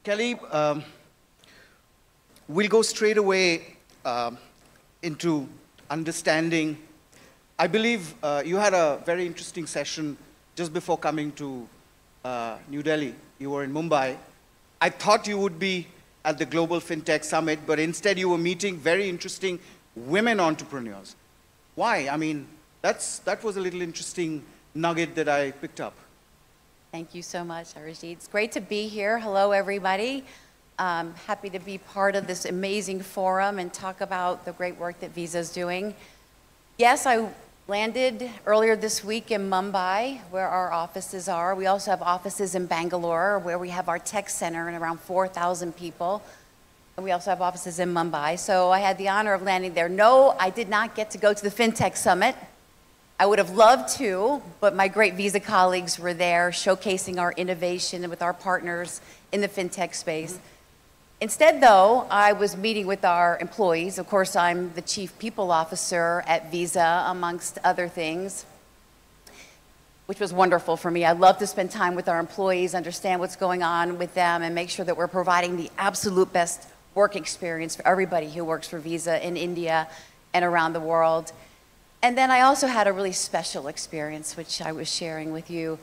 Kelly, we'll go straight away into understanding. I believe you had a very interesting session just before coming to New Delhi. You were in Mumbai. I thought you would be at the Global FinTech Summit, but instead you were meeting very interesting women entrepreneurs. Why? I mean, that was a little interesting nugget that I picked up. Thank you so much, Arijit. It's great to be here. Hello, everybody. Happy to be part of this amazing forum and talk about the great work that Visa is doing. Yes, I landed earlier this week in Mumbai, where our offices are. We also have offices in Bangalore, where we have our tech center and around 4,000 people. And we also have offices in Mumbai. So I had the honor of landing there. No, I did not get to go to the FinTech Summit. I would have loved to, but my great Visa colleagues were there showcasing our innovation with our partners in the FinTech space. Instead, though, I was meeting with our employees. Of course, I'm the Chief People Officer at Visa, amongst other things, which was wonderful for me. I love to spend time with our employees, understand what's going on with them, and make sure that we're providing the absolute best work experience for everybody who works for Visa in India and around the world. And then I also had a really special experience, which I was sharing with you.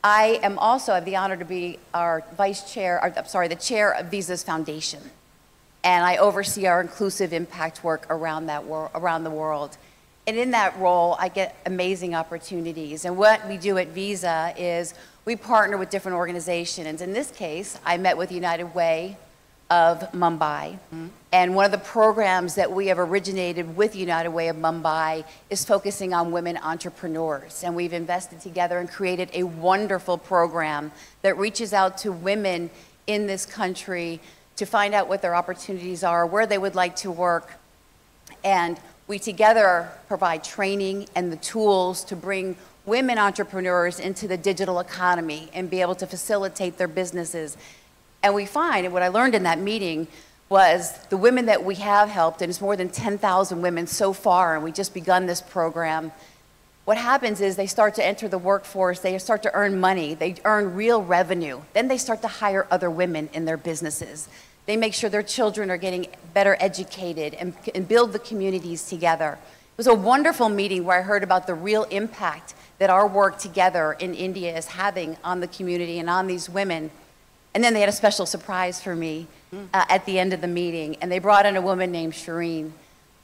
I am also have the honor to be our the chair of Visa's foundation. And I oversee our inclusive impact work around the world. And in that role, I get amazing opportunities. And what we do at Visa is we partner with different organizations. In this case, I met with United Way of Mumbai. And one of the programs that we have originated with United Way of Mumbai is focusing on women entrepreneurs. And we've invested together and created a wonderful program that reaches out to women in this country to find out what their opportunities are, where they would like to work. And we together provide training and the tools to bring women entrepreneurs into the digital economy and be able to facilitate their businesses. And we find, and what I learned in that meeting was the women that we have helped, and it's more than 10,000 women so far, and we just begun this program. What happens is they start to enter the workforce, they start to earn money, they earn real revenue. Then they start to hire other women in their businesses. They make sure their children are getting better educated and build the communities together. It was a wonderful meeting where I heard about the real impact that our work together in India is having on the community and on these women. And then they had a special surprise for me at the end of the meeting. And they brought in a woman named Shireen,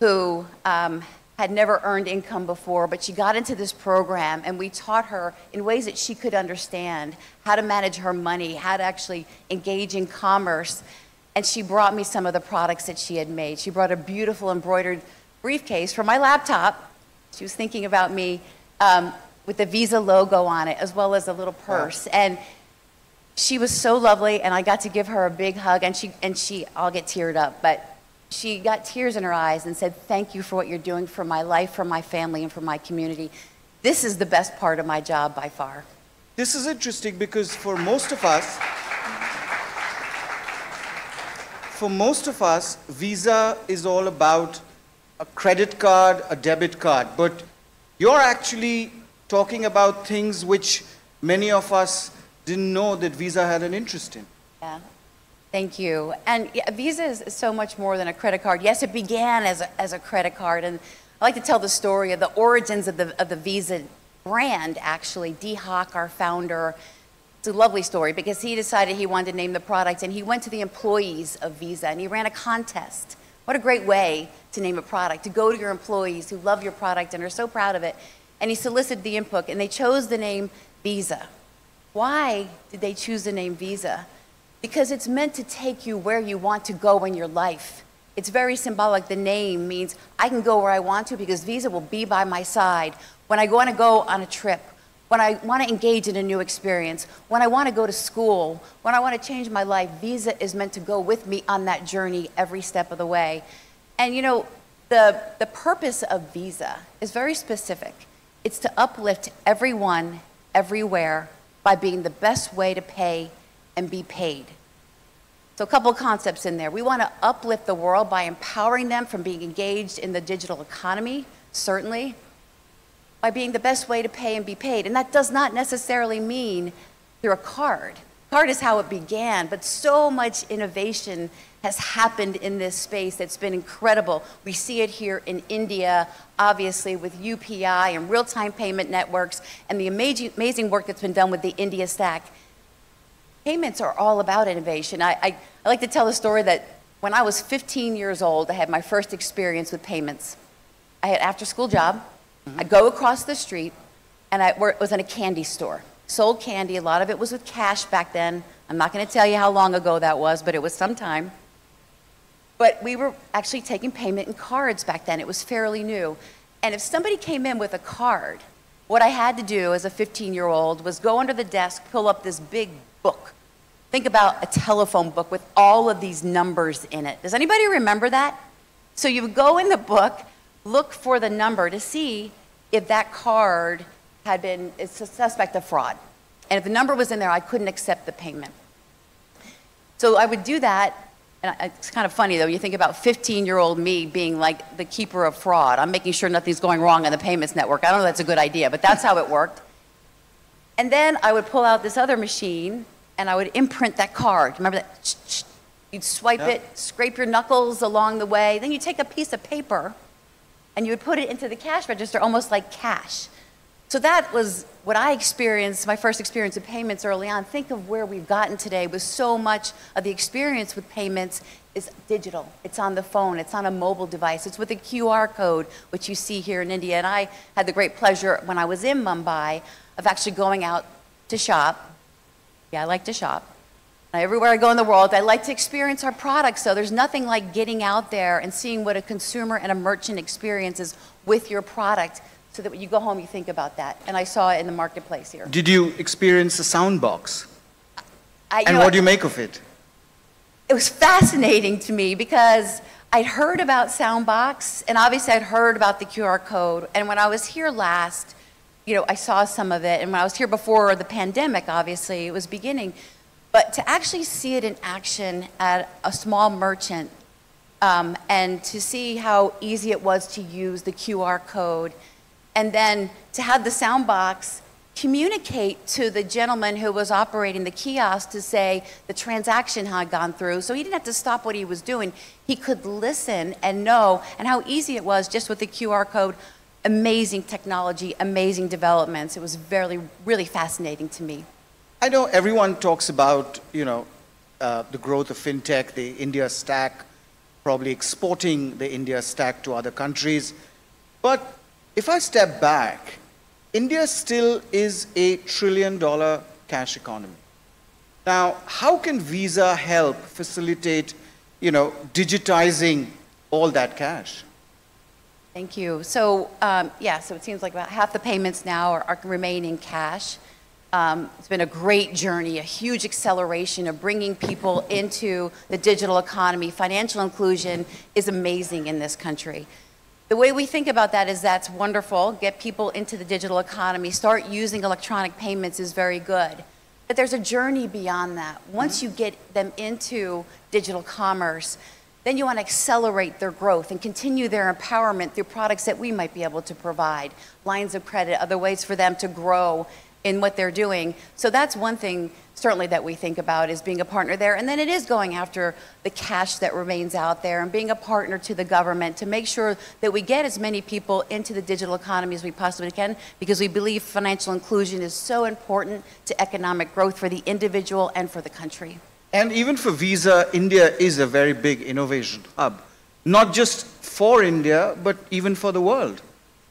who had never earned income before, but she got into this program, and we taught her in ways that she could understand how to manage her money, how to actually engage in commerce. And she brought me some of the products that she had made. She brought a beautiful embroidered briefcase for my laptop. She was thinking about me with the Visa logo on it, as well as a little purse. Wow. And she was so lovely, and I got to give her a big hug, and I'll get teared up, but she got tears in her eyes and said, "Thank you for what you're doing for my life, for my family, and for my community. This is the best part of my job by far." This is interesting because for most of us, Visa is all about a credit card, a debit card, but you're actually talking about things which many of us didn't know that Visa had an interest in. Yeah, thank you. And yeah, Visa is so much more than a credit card. Yes, it began as a credit card, and I like to tell the story of the origins of the Visa brand, actually. Dee Hock, our founder, it's a lovely story because he decided he wanted to name the product, and he went to the employees of Visa, and he ran a contest. What a great way to name a product, to go to your employees who love your product and are so proud of it. And he solicited the input, and they chose the name Visa. Why did they choose the name Visa? Because it's meant to take you where you want to go in your life. It's very symbolic. The name means I can go where I want to because Visa will be by my side. When I want to go on a trip, when I want to engage in a new experience, when I want to go to school, when I want to change my life, Visa is meant to go with me on that journey every step of the way. And you know, the purpose of Visa is very specific. It's to uplift everyone, everywhere, by being the best way to pay and be paid. So a couple of concepts in there. We want to uplift the world by empowering them from being engaged in the digital economy, certainly, by being the best way to pay and be paid. And that does not necessarily mean through a card. Card is how it began, but so much innovation has happened in this space that's been incredible. We see it here in India, obviously with UPI and real-time payment networks and the amazing work that's been done with the India stack. Payments are all about innovation. I like to tell the story that when I was 15 years old, I had my first experience with payments. I had an after-school job. I'd go across the street, and I was in a candy store. Sold candy. A lot of it was with cash back then. I'm not going to tell you how long ago that was, but it was some time. But we were actually taking payment in cards back then. It was fairly new. And if somebody came in with a card, what I had to do as a 15-year-old was go under the desk, pull up this big book. Think about a telephone book with all of these numbers in it. Does anybody remember that? So you would go in the book, look for the number to see if that card had been a suspect of fraud. And if the number was in there, I couldn't accept the payment. So I would do that, and it's kind of funny though, you think about 15-year-old me being like the keeper of fraud. I'm making sure nothing's going wrong on the payments network. I don't know if that's a good idea, but that's how it worked. And then I would pull out this other machine, and I would imprint that card. Remember that? You'd swipe it, scrape your knuckles along the way, then you take a piece of paper, and you would put it into the cash register almost like cash. So that was what I experienced, my first experience with payments early on. Think of where we've gotten today with so much of the experience with payments is digital. It's on the phone, it's on a mobile device, it's with a QR code, which you see here in India. And I had the great pleasure when I was in Mumbai of actually going out to shop. Yeah, I like to shop. Everywhere I go in the world, I like to experience our products. So there's nothing like getting out there and seeing what a consumer and a merchant experiences with your product, so that when you go home, you think about that. And I saw it in the marketplace here. Did you experience the sound box? And what do you make of it? It was fascinating to me because I'd heard about Soundbox, and obviously I'd heard about the QR code. And when I was here last, you know, I saw some of it. And when I was here before the pandemic, obviously, it was beginning. But to actually see it in action at a small merchant, and to see how easy it was to use the QR code, and then to have the Soundbox communicate to the gentleman who was operating the kiosk to say the transaction had gone through. So he didn't have to stop what he was doing. He could listen and know, and how easy it was just with the QR code. Amazing technology, amazing developments. It was really fascinating to me. I know everyone talks about, you know, the growth of fintech, the India stack, probably exporting the India stack to other countries. But if I step back, India still is a $1 trillion cash economy. Now, how can Visa help facilitate, you know, digitizing all that cash? Thank you. So, yeah, so it seems like about half the payments now are remaining cash. It's been a great journey, a huge acceleration of bringing people into the digital economy. Financial inclusion is amazing in this country. The way we think about that is that's wonderful. Get people into the digital economy. Start using electronic payments is very good. But there's a journey beyond that. Once you get them into digital commerce, then you want to accelerate their growth and continue their empowerment through products that we might be able to provide, lines of credit, other ways for them to grow in what they're doing. So that's one thing certainly that we think about, is being a partner there. And then it is going after the cash that remains out there and being a partner to the government to make sure that we get as many people into the digital economy as we possibly can, because we believe financial inclusion is so important to economic growth for the individual and for the country. And even for Visa, India is a very big innovation hub, not just for India, but even for the world.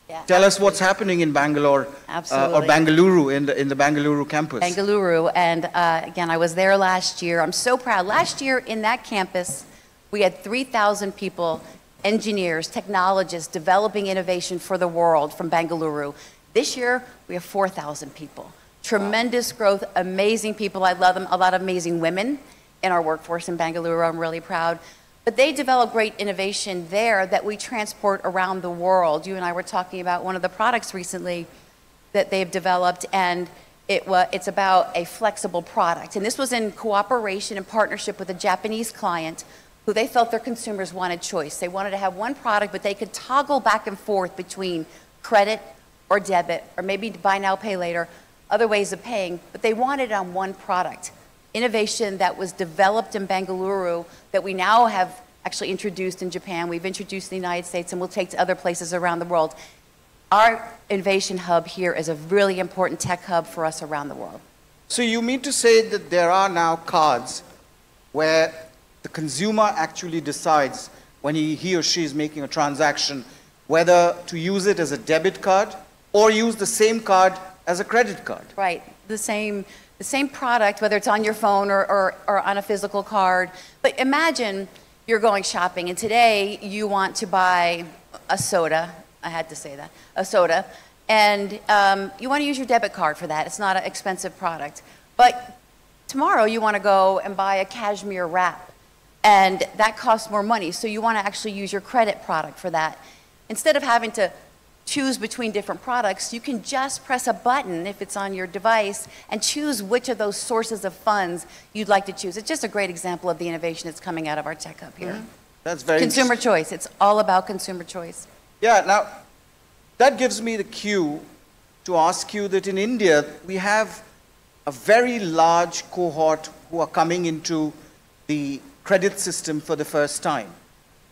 Yeah, Tell us what's happening in Bangalore or Bangalore in the Bangalore campus. Bangalore, and again, I was there last year. I'm so proud. Last year in that campus, we had 3,000 people, engineers, technologists, developing innovation for the world from Bangalore. This year, we have 4,000 people. Tremendous growth, amazing people. I love them. A lot of amazing women in our workforce in Bangalore. I'm really proud. But they develop great innovation there that we transport around the world. You and I were talking about one of the products recently that they've developed, and it's about a flexible product. And this was in cooperation and partnership with a Japanese client who they felt their consumers wanted choice. They wanted to have one product, but they could toggle back and forth between credit or debit, or maybe buy now, pay later, other ways of paying, but they wanted it on one product. innovation that was developed in Bangalore that we now have actually introduced in Japan, we've introduced in the United States, and we'll take to other places around the world. Our innovation hub here is a really important tech hub for us around the world. So you mean to say that there are now cards where the consumer actually decides when he or she is making a transaction whether to use it as a debit card or use the same card as a credit card? Right. The same product, whether it's on your phone or on a physical card. But imagine you're going shopping, and today you want to buy a soda. I had to say that, a soda. And you want to use your debit card for that. It's not an expensive product. But tomorrow you want to go and buy a cashmere wrap, and that costs more money. So you want to actually use your credit product for that. Instead of having to choose between different products, you can just press a button if it's on your device and choose which of those sources of funds you'd like to choose. It's just a great example of the innovation that's coming out of our tech hub here. That's very Consumer choice. It's all about consumer choice. Yeah, now that gives me the cue to ask you that in India we have a very large cohort who are coming into the credit system for the first time.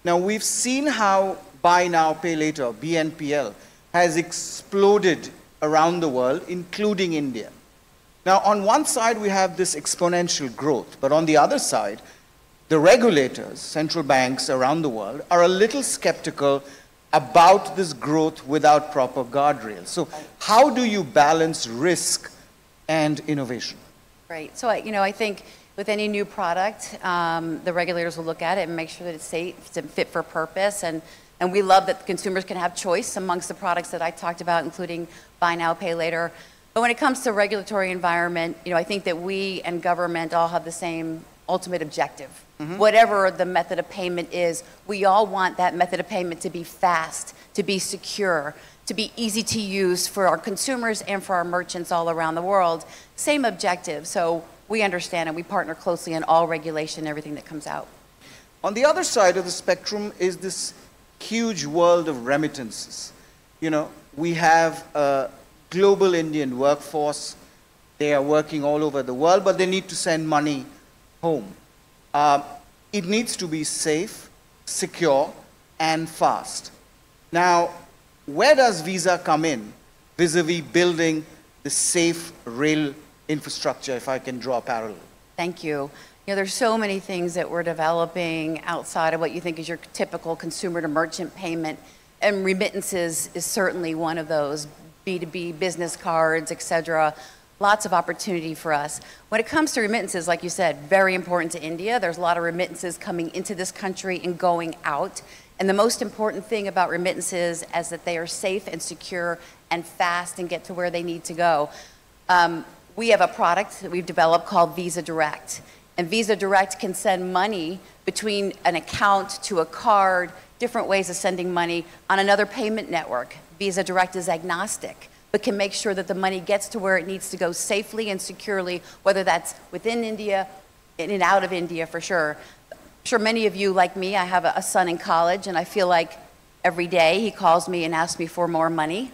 Now we've seen how buy now, pay later, BNPL, has exploded around the world, including India. Now, on one side, we have this exponential growth, but on the other side, the regulators, central banks around the world, are a little skeptical about this growth without proper guardrails. So how do you balance risk and innovation? Right. So, I think with any new product, the regulators will look at it and make sure that it's safe and fit for purpose. And we love that consumers can have choice amongst the products that I talked about, including buy now, pay later. But when it comes to regulatory environment, I think that we and government all have the same ultimate objective. Whatever the method of payment is, we all want that method of payment to be fast, to be secure, to be easy to use for our consumers and for our merchants all around the world. Same objective. So we understand and we partner closely on all regulation and everything that comes out. On the other side of the spectrum is this huge world of remittances. We have a global Indian workforce. They are working all over the world, but they need to send money home. It needs to be safe, secure, and fast. Now, where does Visa come in vis-a-vis building the safe rail infrastructure, if I can draw a parallel? Thank you. There's so many things that we're developing outside of what you think is your typical consumer to merchant payment, and remittances is certainly one of those, B2B, business cards, et cetera. Lots of opportunity for us. When it comes to remittances, like you said, very important to India. There's a lot of remittances coming into this country and going out. And the most important thing about remittances is that they are safe and secure and fast and get to where they need to go. We have a product that we've developed called Visa Direct. And Visa Direct can send money between an account to a card, different ways of sending money on another payment network. Visa Direct is agnostic, but can make sure that the money gets to where it needs to go safely and securely, whether that's within India, in and out of India for sure. I'm sure many of you, like me, I have a son in college, and I feel like every day he calls me and asks me for more money.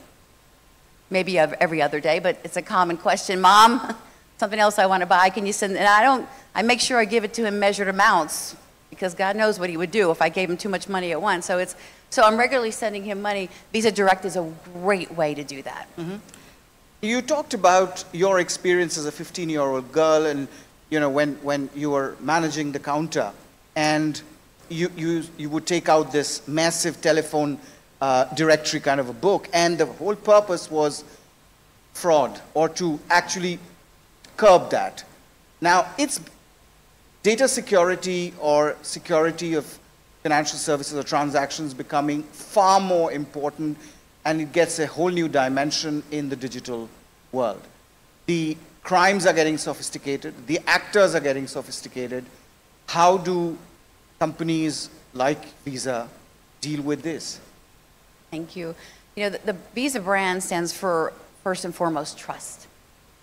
Maybe every other day, but it's a common question. Mom, something else I want to buy, can you send? And I make sure I give it to him measured amounts, because God knows what he would do if I gave him too much money at once. So I'm regularly sending him money. Visa Direct is a great way to do that. You talked about your experience as a 15-year-old girl, and when you were managing the counter, and you would take out this massive telephone directory kind of a book, and the whole purpose was fraud, or to actually curb that. Now, it's data security or security of financial services or transactions becoming far more important, and it gets a whole new dimension in the digital world. The crimes are getting sophisticated, the actors are getting sophisticated. How do companies like Visa deal with this? Thank you. The Visa brand stands for, first and foremost, trust.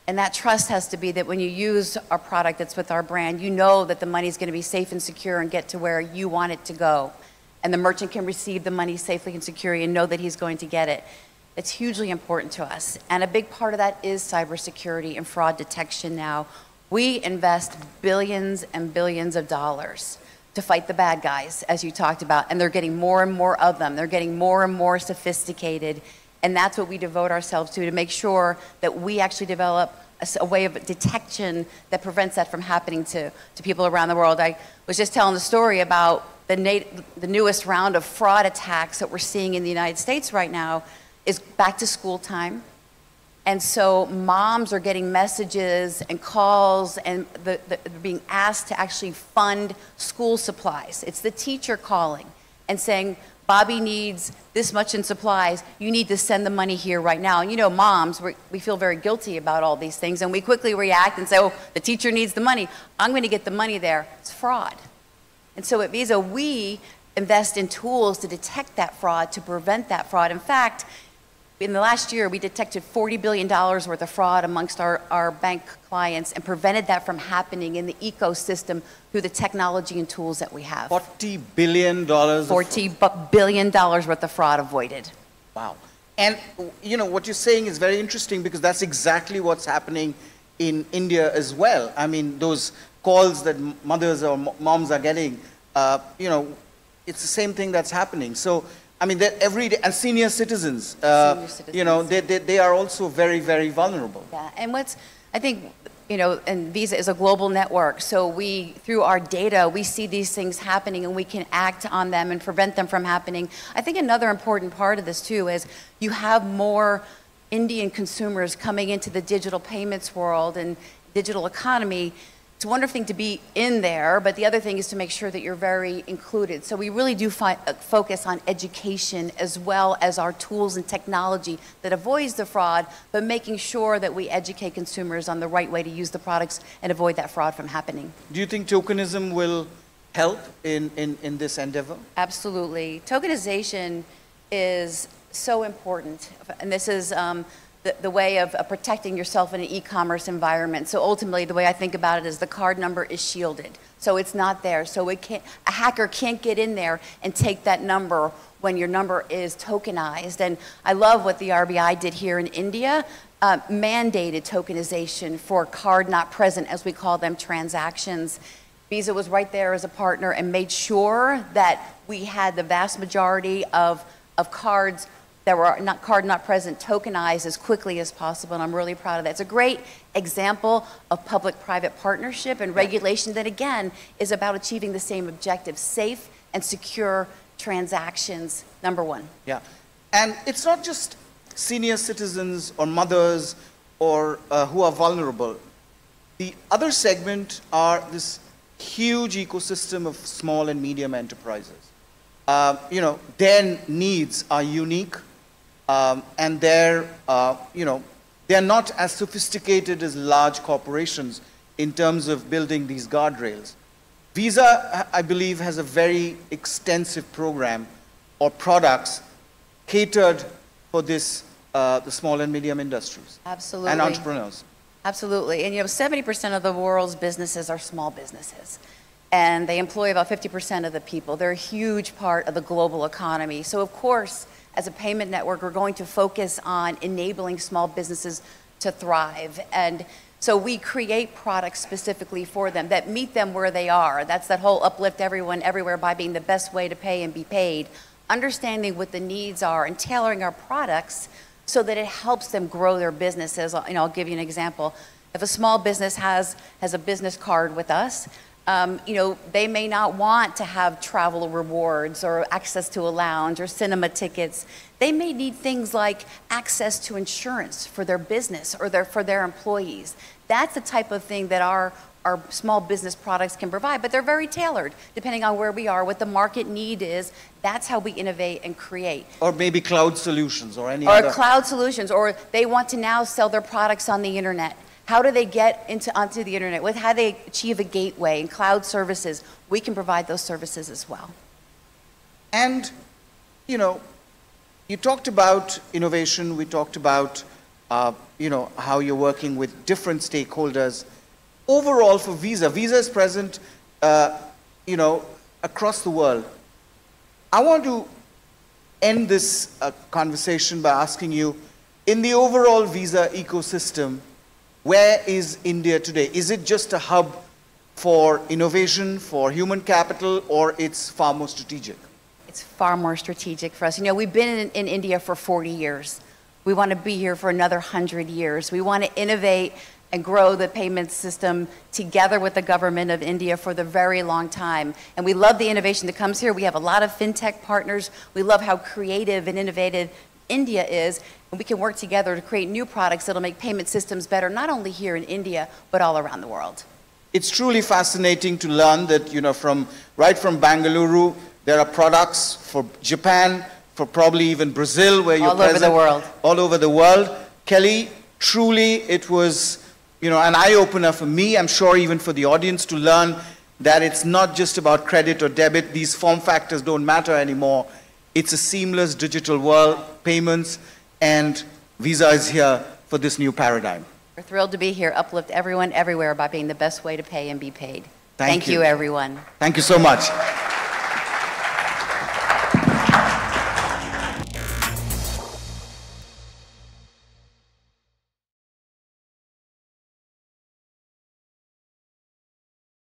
And that trust has to be that when you use our product that's with our brand, you know that the money is going to be safe and secure and get to where you want it to go. And the merchant can receive the money safely and securely and know that he's going to get it. It's hugely important to us. And a big part of that is cybersecurity and fraud detection now. We invest billions and billions of dollars to fight the bad guys, as you talked about, and they're getting more and more of them. They're getting more and more sophisticated, and that's what we devote ourselves to make sure that we actually develop a way of detection that prevents that from happening to people around the world. I was just telling the story about the newest round of fraud attacks that we're seeing in the United States right now is back to school time. And so moms are getting messages and calls and they're being asked to actually fund school supplies. It's the teacher calling and saying, Bobby needs this much in supplies. You need to send the money here right now. And you know, moms, we feel very guilty about all these things and we quickly react and say, oh, the teacher needs the money. I'm going to get the money there. It's fraud. And so at Visa, we invest in tools to detect that fraud, to prevent that fraud. In fact, in the last year, we detected $40 billion worth of fraud amongst our bank clients and prevented that from happening in the ecosystem through the technology and tools that we have. $40 billion? $40 billion worth of fraud avoided. Wow. And you know, what you're saying is very interesting because that's exactly what's happening in India as well. I mean, those calls that mothers or moms are getting, you know, it's the same thing that's happening. So, I mean, every day, and senior citizens, you know, they are also very, very vulnerable. Yeah, and I think, you know, and Visa is a global network, so through our data, we see these things happening and we can act on them and prevent them from happening. I think another important part of this too is you have more Indian consumers coming into the digital payments world and digital economy. It's a wonderful thing to be in there, but the other thing is to make sure that you're very included. So we really do focus on education as well as our tools and technology that avoids the fraud, but making sure that we educate consumers on the right way to use the products and avoid that fraud from happening. Do you think tokenism will help in this endeavor? Absolutely. Tokenization is so important, and this is the way of protecting yourself in an e-commerce environment. So ultimately, the way I think about it is the card number is shielded. So it's not there. So a hacker can't get in there and take that number when your number is tokenized. And I love what the RBI did here in India, mandated tokenization for card not present, as we call them, transactions. Visa was right there as a partner and made sure that we had the vast majority of cards that were card not present tokenized as quickly as possible, and I'm really proud of that. It's a great example of public-private partnership and regulation that, again, is about achieving the same objective, safe and secure transactions, number one. Yeah, and it's not just senior citizens or mothers or who are vulnerable. The other segment are this huge ecosystem of small and medium enterprises. You know, their needs are unique. And they're not as sophisticated as large corporations in terms of building these guardrails. Visa, I believe, has a very extensive program or products catered for this, the small and medium industries. Absolutely. And entrepreneurs. Absolutely. And you know, 70% of the world's businesses are small businesses. And they employ about 50% of the people. They're a huge part of the global economy. So of course, as a payment network, we're going to focus on enabling small businesses to thrive. And so we create products specifically for them that meet them where they are. That's that whole uplift everyone everywhere by being the best way to pay and be paid. Understanding what the needs are and tailoring our products so that it helps them grow their businesses. You know, I'll give you an example. If a small business has a business card with us, you know, they may not want to have travel rewards or access to a lounge or cinema tickets. They may need things like access to insurance for their business or for their employees. That's the type of thing that our small business products can provide, but they're very tailored depending on where we are, what the market need is. That's how we innovate and create. Or maybe cloud solutions or any other. Or cloud solutions, or they want to now sell their products on the internet. How do they get onto the internet? How do they achieve a gateway and cloud services? We can provide those services as well. And, you know, you talked about innovation. We talked about, you know, how you're working with different stakeholders. Overall for Visa, Visa is present, you know, across the world. I want to end this conversation by asking you, in the overall Visa ecosystem, where is India today? Is it just a hub for innovation, for human capital, or it's far more strategic? It's far more strategic for us. You know, we've been in India for 40 years. We want to be here for another 100 years. We want to innovate and grow the payment system together with the government of India for the very long time. And we love the innovation that comes here. We have a lot of fintech partners. We love how creative and innovative India is, and we can work together to create new products that'll make payment systems better, not only here in India, but all around the world. It's truly fascinating to learn that, you know, right from Bangalore, there are products for Japan, for probably even Brazil, where you're present. All over the world. All over the world. Kelly, truly it was, you know, an eye-opener for me, I'm sure even for the audience, to learn that it's not just about credit or debit. These form factors don't matter anymore. It's a seamless digital world, payments, and Visa is here for this new paradigm. We're thrilled to be here, uplift everyone everywhere by being the best way to pay and be paid. Thank you. Thank you, everyone. Thank you so much.